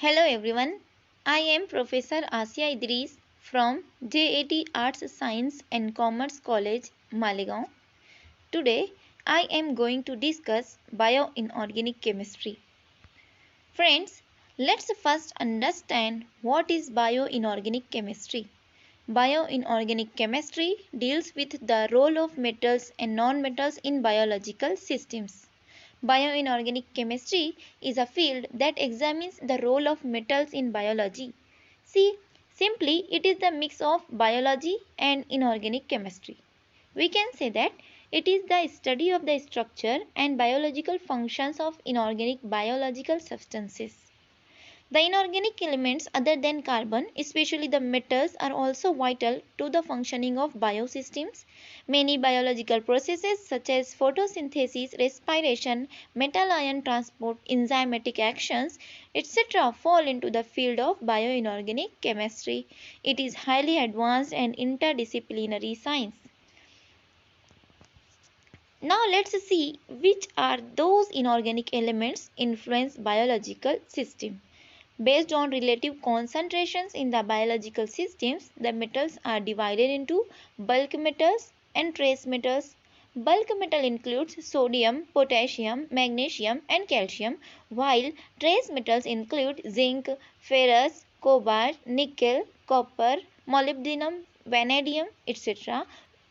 Hello everyone, I am Professor Asia Idris from JAT Arts Science and Commerce College, Malegaon. Today I am going to discuss bioinorganic chemistry. Friends, let's first understand what is bioinorganic chemistry. Bioinorganic chemistry deals with the role of metals and nonmetals in biological systems. Bioinorganic chemistry is a field that examines the role of metals in biology. See, simply it is the mix of biology and inorganic chemistry. We can say that it is the study of the structure and biological functions of inorganic biological substances. The inorganic elements other than carbon, especially the metals, are also vital to the functioning of biosystems. Many biological processes such as photosynthesis, respiration, metal ion transport, enzymatic actions, etc. fall into the field of bioinorganic chemistry. It is highly advanced and interdisciplinary science. Now let's see which are those inorganic elements influence biological system. Based on relative concentrations in the biological systems, the metals are divided into bulk metals and trace metals. Bulk metal includes sodium, potassium, magnesium and calcium, while trace metals include zinc, ferrous, cobalt, nickel, copper, molybdenum, vanadium, etc.,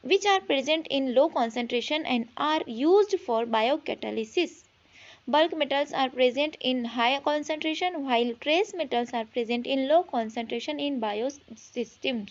which are present in low concentration and are used for biocatalysis. Bulk metals are present in high concentration while trace metals are present in low concentration in biosystems.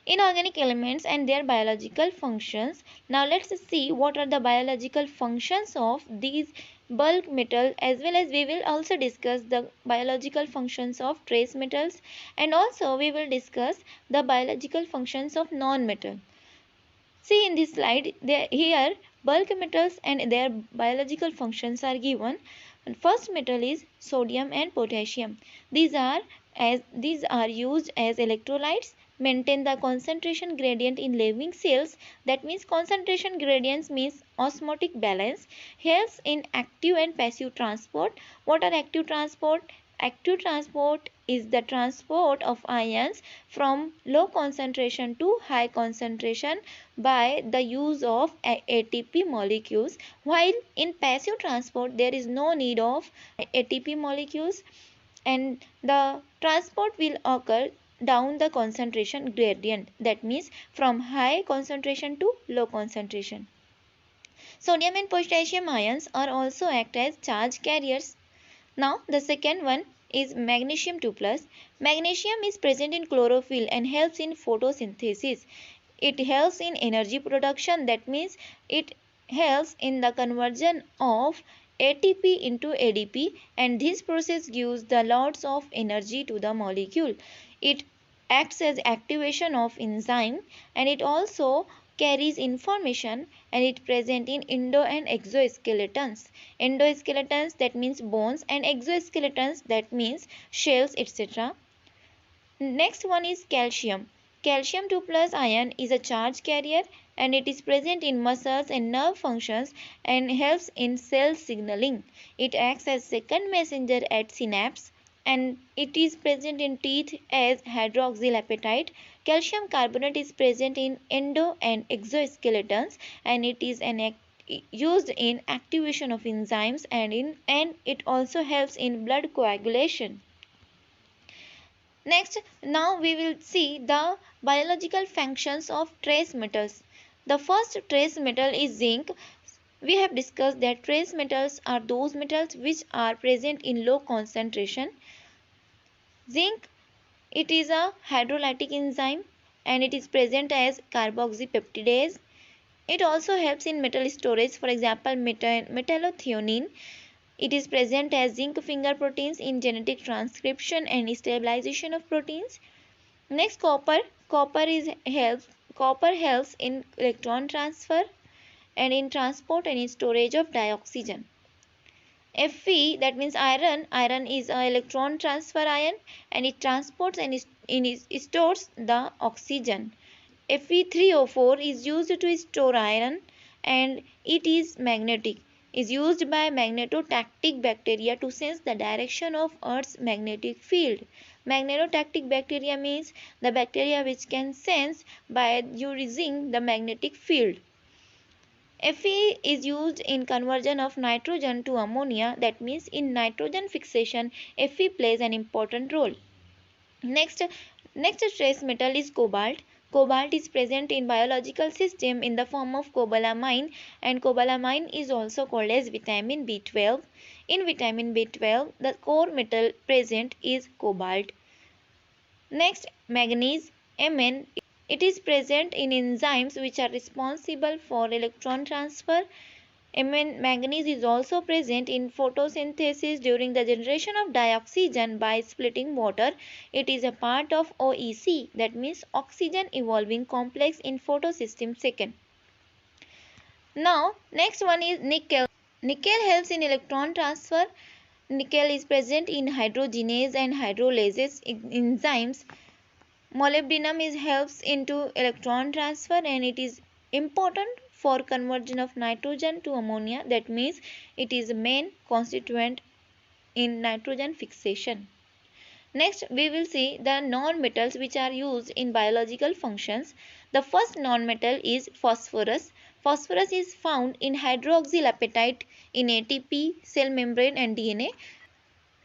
Inorganic elements and their biological functions. Now let's see what are the biological functions of these bulk metals, as well as we will also discuss the biological functions of trace metals, and also we will discuss the biological functions of non-metal. See in this slide, here bulk metals and their biological functions are given. And first metal is sodium and potassium. These are used as electrolytes, maintain the concentration gradient in living cells. That means concentration gradients means osmotic balance, helps in active and passive transport. What are active transport? Active transport is the transport of ions from low concentration to high concentration by the use of ATP molecules, while in passive transport there is no need of ATP molecules, and the transport will occur down the concentration gradient, that means from high concentration to low concentration. Sodium and potassium ions are also act as charge carriers. Now the second one is magnesium 2 plus. Magnesium is present in chlorophyll and helps in photosynthesis. It helps in energy production, that means it helps in the conversion of ATP into ADP, and this process gives the lots of energy to the molecule. It acts as activation of enzyme, and it also carries information, and it present in endo and exoskeletons. Endoskeletons, that means bones, and exoskeletons, that means shells, etc. Next one is calcium. Calcium 2 plus ion is a charge carrier, and it is present in muscles and nerve functions and helps in cell signaling. It acts as second messenger at synapse, and it is present in teeth as hydroxylapatite. Calcium carbonate is present in endo and exoskeletons, and it is used in activation of enzymes, and it also helps in blood coagulation. Next, now we will see the biological functions of trace metals. The first trace metal is zinc. We have discussed that trace metals are those metals which are present in low concentration. Zinc, it is a hydrolytic enzyme, and it is present as carboxypeptidase. It also helps in metal storage, for example metallothionein. It is present as zinc finger proteins in genetic transcription and stabilization of proteins. Next, copper. Copper helps in electron transfer and in transport and in storage of dioxygen. Fe, that means iron. Iron is an electron transfer ion, and it transports and it stores the oxygen. Fe3O4 is used to store iron, and it is magnetic. is used by magnetotactic bacteria to sense the direction of Earth's magnetic field. Magnetotactic bacteria means the bacteria which can sense by using the magnetic field. Fe is used in conversion of nitrogen to ammonia, that means in nitrogen fixation Fe plays an important role. Next, trace metal is cobalt. Cobalt is present in biological system in the form of cobalamin, and cobalamin is also called as vitamin B12. In vitamin B12, the core metal present is cobalt. Next, manganese, Mn. It is present in enzymes which are responsible for electron transfer. Manganese is also present in photosynthesis during the generation of dioxygen by splitting water. It is a part of OEC, that means oxygen evolving complex in photosystem second. Now, next one is nickel. Nickel helps in electron transfer. Nickel is present in hydrogenase and hydrolase enzymes. Molybdenum helps into electron transfer, and it is important for conversion of nitrogen to ammonia, that means it is a main constituent in nitrogen fixation. Next, we will see the non-metals which are used in biological functions. The first non-metal is phosphorus. Phosphorus is found in hydroxylapatite in ATP, cell membrane and DNA.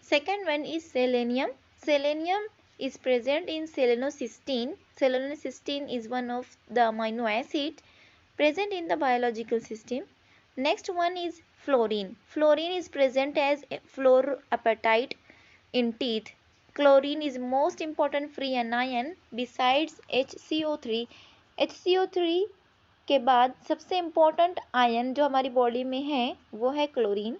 Second one is selenium. Selenium is present in selenocysteine. Selenocysteine is one of the amino acid present in the biological system. Next one is fluorine. Fluorine is present as fluorapatite in teeth. Chlorine is most important free anion besides HCO3. HCO3 के बाद सबसे important ion जो हमारी body में है वो है chlorine.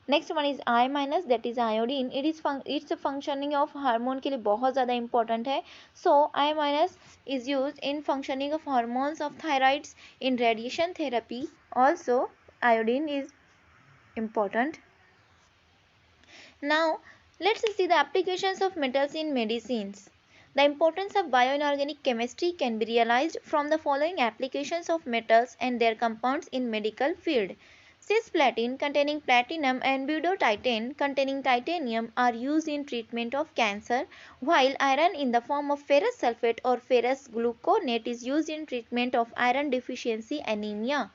Next one is I minus, that is iodine. It's functioning of hormone के लिए बहुत ज़्यादा इंपॉर्टेंट है. सो I minus is use in functioning of hormones of thyroids in radiation therapy. Also iodine is important. Now, let's see the applications of metals in medicines. The importance of bioinorganic chemistry can be realized from the following applications of metals and their compounds in medical field. Cisplatin containing platinum and budotitan containing titanium are used in treatment of cancer, while iron in the form of ferrous sulfate or ferrous gluconate is used in treatment of iron deficiency anemia.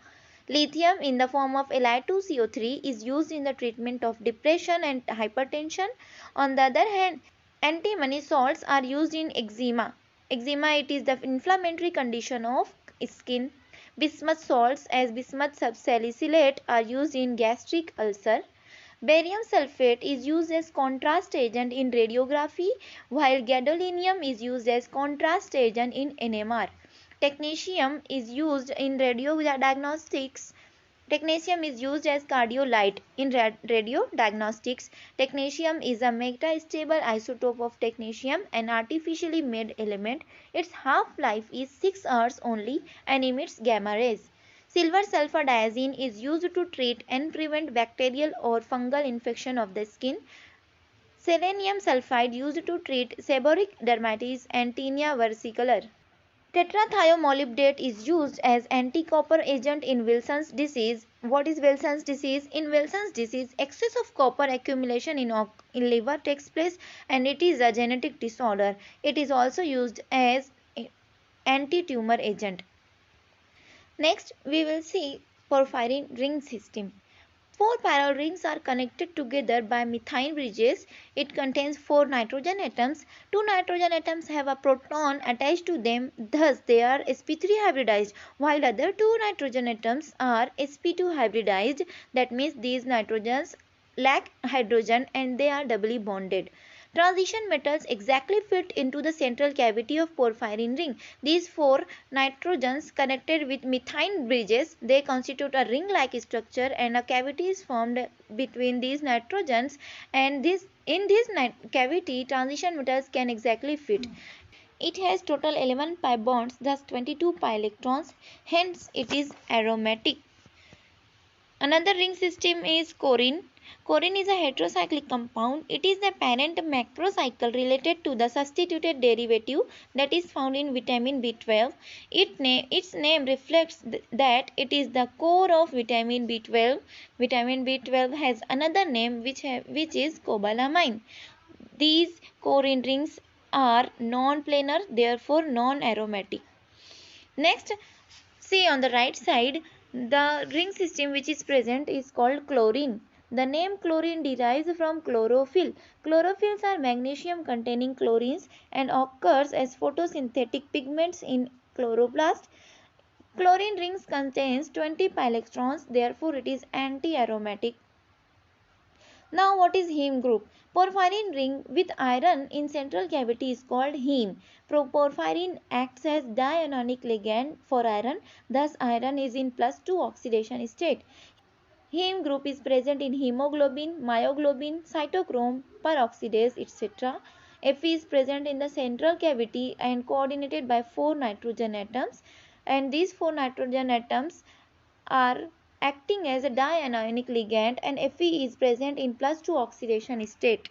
Lithium in the form of Li2CO3 is used in the treatment of depression and hypertension. On the other hand, antimony salts are used in eczema. Eczema, it is the inflammatory condition of skin. Bismuth salts as bismuth subsalicylate are used in gastric ulcer. Barium sulfate is used as contrast agent in radiography, while gadolinium is used as contrast agent in NMR. Technetium is used in radiodiagnostics. Technetium is used as cardiolite in radiodiagnostics. Technetium is a metastable isotope of technetium, an artificially made element. Its half-life is 6 hours only and emits gamma rays. Silver sulfur diazine is used to treat and prevent bacterial or fungal infection of the skin. Selenium sulfide used to treat seborrheic dermatitis and tinea versicolor. Tetrathiomolybdate is used as anti-copper agent in Wilson's disease. What is Wilson's disease? In Wilson's disease, excess of copper accumulation in liver takes place, and it is a genetic disorder. It is also used as anti-tumor agent. Next, we will see porphyrin ring system. 4 chiral rings are connected together by methine bridges. It contains 4 nitrogen atoms. 2 nitrogen atoms have a proton attached to them, thus they are sp3 hybridized, while other 2 nitrogen atoms are sp2 hybridized. That means these nitrogens lack hydrogen and they are doubly bonded. Transition metals exactly fit into the central cavity of porphyrin ring. These 4 nitrogens connected with methine bridges, they constitute a ring-like structure, and a cavity is formed between these nitrogens, and in this cavity transition metals can exactly fit. It has total 11 pi bonds, thus 22 pi electrons, hence it is aromatic. Another ring system is corine. Chlorine is a heterocyclic compound. It is the parent macrocycle related to the substituted derivative that is found in vitamin B12. Its name reflects that it is the core of vitamin B12. Vitamin B12 has another name which is cobalamin. These chlorine rings are non-planar, therefore non-aromatic. Next, see on the right side, the ring system which is present is called chlorine. The name chlorine derives from chlorophyll. Chlorophylls are magnesium containing chlorines and occurs as photosynthetic pigments in chloroplast. Chlorine rings contains 20 pi electrons, therefore it is anti-aromatic. Now what is heme group? Porphyrin ring with iron in central cavity is called heme. Porphyrin acts as dianionic ligand for iron, thus iron is in +2 oxidation state. Heme group is present in hemoglobin, myoglobin, cytochrome, peroxidase, etc. Fe is present in the central cavity and coordinated by 4 nitrogen atoms, and these 4 nitrogen atoms are acting as a dianionic ligand, and Fe is present in +2 oxidation state.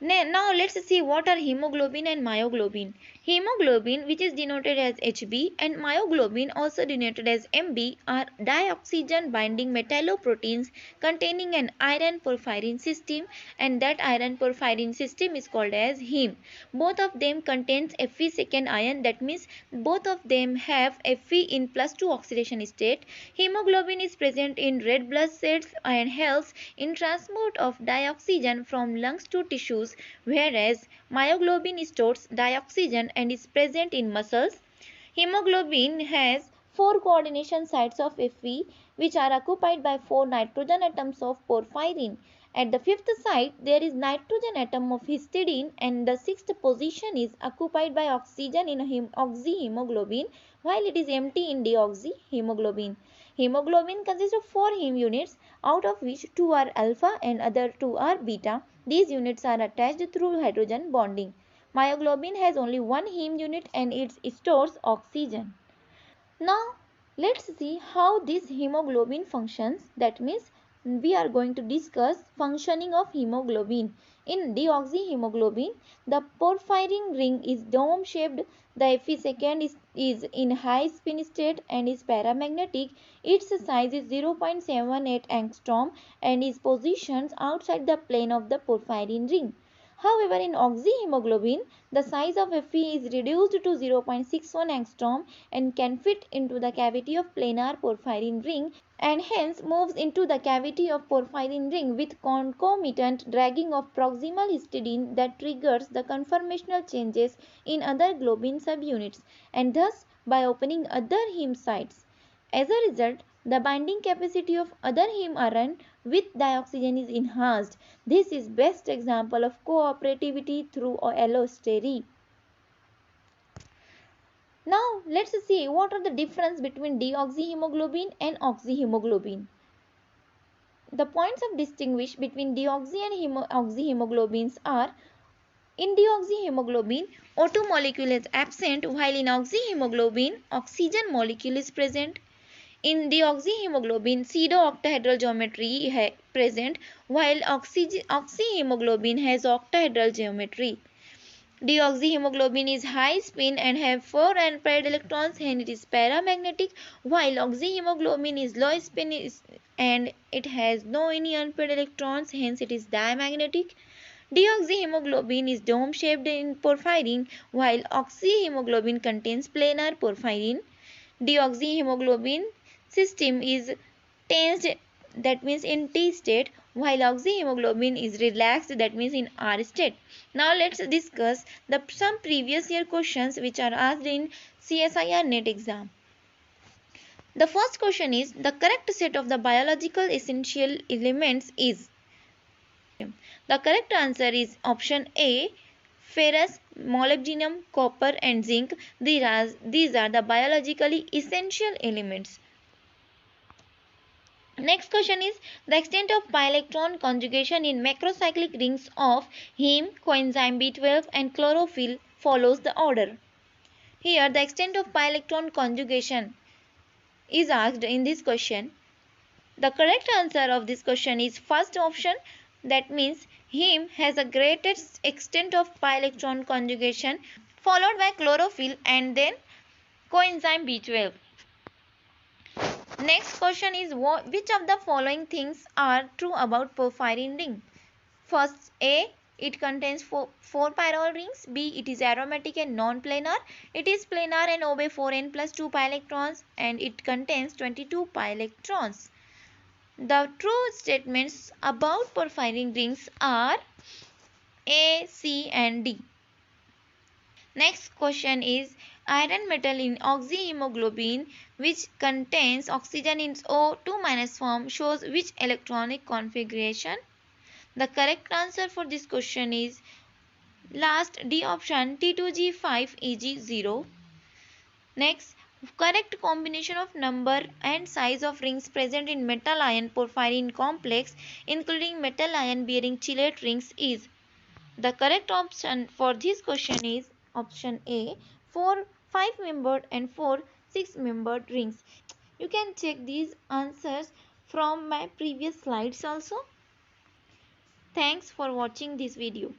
Now let's see what are hemoglobin and myoglobin. Hemoglobin, which is denoted as Hb, and myoglobin, also denoted as Mb, are dioxygen binding metalloproteins containing an iron porphyrin system, and that iron porphyrin system is called as heme. Both of them contains Fe second ion, that means both of them have Fe in +2 oxidation state. Hemoglobin is present in red blood cells and helps in transport of dioxygen from lungs to tissues, whereas myoglobin stores dioxygen and is present in muscles. Hemoglobin has 4 coordination sites of Fe, which are occupied by 4 nitrogen atoms of porphyrin. At the 5th site, there is nitrogen atom of histidine, and the 6th position is occupied by oxygen in oxyhemoglobin, while it is empty in deoxyhemoglobin. Hemoglobin consists of 4 heme units, out of which 2 are alpha and other 2 are beta. These units are attached through hydrogen bonding. Myoglobin has only 1 heme unit and it stores oxygen. Now let's see how this hemoglobin functions. That means we are going to discuss functioning of hemoglobin. In deoxyhemoglobin, the porphyrin ring is dome shaped. The Fe second is in high spin state and is paramagnetic. Its size is 0.78 angstrom and is positioned outside the plane of the porphyrin ring. However, in oxyhemoglobin, the size of Fe is reduced to 0.61 angstrom and can fit into the cavity of planar porphyrin ring, and hence moves into the cavity of porphyrin ring with concomitant dragging of proximal histidine that triggers the conformational changes in other globin subunits, and thus by opening other heme sites. As a result, the binding capacity of other heme iron with dioxygen is enhanced. This is best example of cooperativity through allostery. Now let's see what are the difference between deoxyhemoglobin and oxyhemoglobin. The points of distinguish between deoxy and oxyhemoglobins are: in deoxyhemoglobin, O2 molecule is absent, while in oxyhemoglobin, oxygen molecule is present. In deoxyhemoglobin, pseudo-octahedral geometry is present, while oxyhemoglobin has octahedral geometry. Deoxyhemoglobin is high spin and have 4 unpaired electrons, hence it is paramagnetic, while oxyhemoglobin is low spin and it has no any unpaired electrons, hence it is diamagnetic. Deoxyhemoglobin is dome shaped in porphyrin, while oxyhemoglobin contains planar porphyrin. Deoxyhemoglobin system is tensed, that means in T state, while oxyhemoglobin is relaxed, that means in R state. Now let's discuss some previous year questions which are asked in CSIR NET exam. The first question is, the correct set of the biological essential elements is. The correct answer is option A, ferrous, molybdenum, copper and zinc. These are the biologically essential elements. Next question is, the extent of pi-electron conjugation in macrocyclic rings of heme, coenzyme B12 and chlorophyll follows the order. Here the extent of pi-electron conjugation is asked in this question. The correct answer of this question is first option. That means heme has the greatest extent of pi electron conjugation, followed by chlorophyll and then coenzyme B12. Next question is which of the following things are true about porphyrin ring? First, A. It contains 4 pyrrole rings. B. It is aromatic and non-planar. It is planar and obey 4n plus 2 pi electrons, and it contains 22 pi electrons. The true statements about porphyrin rings are A, C and D. Next question is iron metal in oxyhemoglobin, which contains oxygen in O2- form, shows which electronic configuration? The correct answer for this question is last D option, T2G5Eg0. Next, correct combination of number and size of rings present in metal ion porphyrin complex, including metal ion bearing chelate rings, is. The correct option for this question is option A, 4 5-membered and 4 6-membered rings. You can check these answers from my previous slides also. Thanks for watching this video.